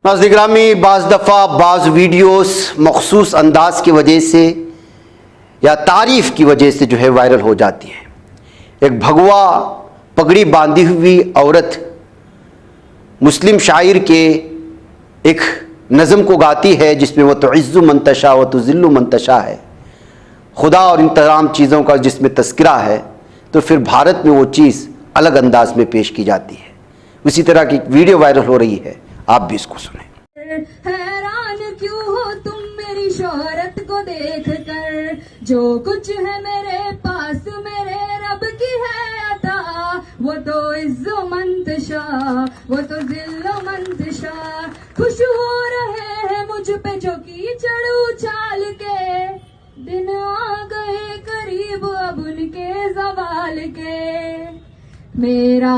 नाज़रीन गिरामी, बाज़ दफ़ा बाज़ वीडियोस मखसूस अंदाज की वजह से या तारीफ़ की वजह से जो है वायरल हो जाती है। एक भगवा पगड़ी बांधी हुई औरत मुस्लिम शायर के एक नज़म को गाती है जिसमें वह तुइज़्ज़ु मन तशा व तुज़िल्लु मन तशा है, खुदा और इन तमाम चीज़ों का जिसमें तस्करा है, तो फिर भारत में वो चीज़ अलग अंदाज में पेश की जाती है। उसी तरह की वीडियो वायरल हो रही है, आप भी इसको सुने। हैरान क्यों हो तुम मेरी शोहरत को देख कर, जो कुछ है मेरे पास मेरे रब की है अता। वो तो इज्जो मंतशा वो तो जिल्लो मंतशा, खुश हो रहे हैं मुझ पे जो कीचड़ उछाल के। दिन आ गए करीब अब उनके ज़वाल के, मेरा